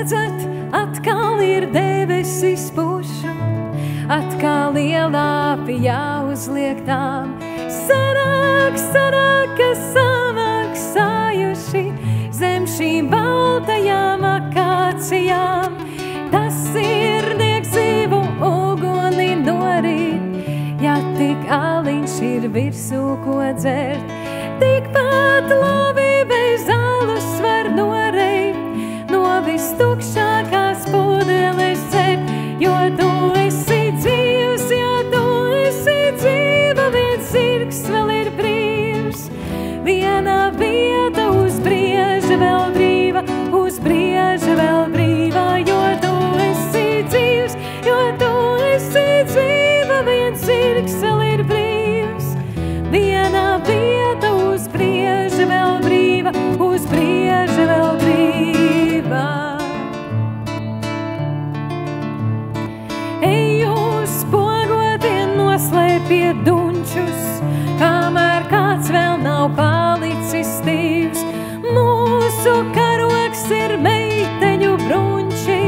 redzat, atkal ir debesis pušu, atkal lielā jāuzliek tām. Sanāk, ka samaksājuši zem šīm baltajām akācijām. Tas sirnieks dzīvu uguni norīt, ja tik aliņš ir virsū ko dzert. Tikpat labi bez alus var noreit, no vistukšākās pudeles dzert, jo tu esi dzīvs, ja tu esi dzīva, viens zirgs vēl ir brīvs. Viena vieta uz brieža vēl brīva, uz brieža vēl brīva, jo tu esi dzīvs, jo tu esi dzīva, viens zirgs vēl ir brīvs. Viena vieta uz brieža vēl brīva, uz brieža vēl brīva. Ej uz spogotiem, noslēpiet dunčus, kamēr kāds vēl nav palicis stīvs. Mūsu karoks ir meiteņu bruņči,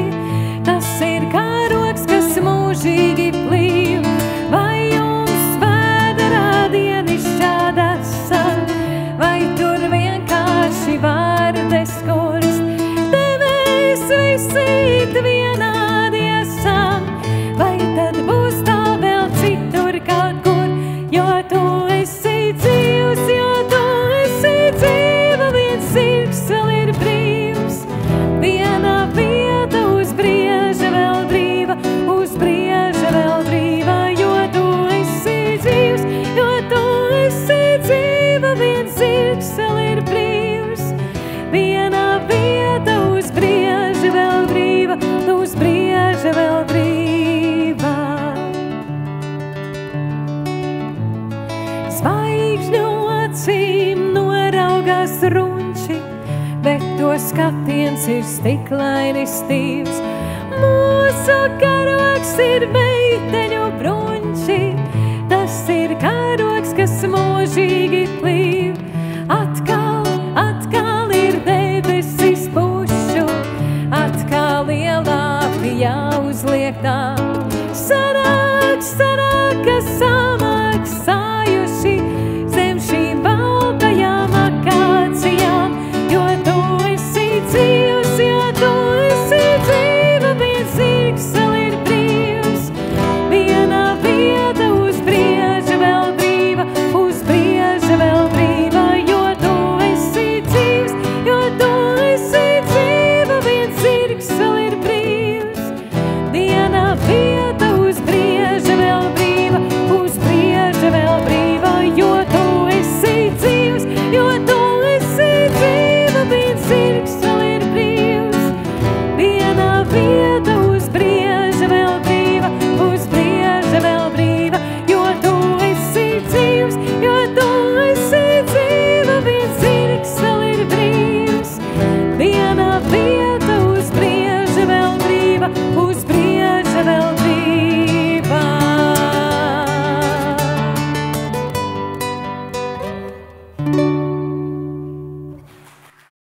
tas ir karoks, kas mūžīgi plīv. Vai jums vēderā dienišķāda esam, vai tur vienkārši vārdes kurst? Te mēs visi vienādi esam, vai tad būs tā vēl citur kaut kur, jo tu esi dzīvs, jo tu esi dzīva, viens zirgs vēl ir brīvs. Viena vieta uz brieža vēl brīva, uz brieža vēl brīva, jo tu esi dzīvs, jo tu esi dzīva, viens zirgs vēl ir brīvs. Viena vieta uz brieža vēl brīva, uz brieža vēl brīva. Zvaigžņu acīm noraugās runči, bet to skatiens ir stiklaini stīvs. Mūsu karoks ir meiteņu bruņči, tas ir karoks, kas mūžīgi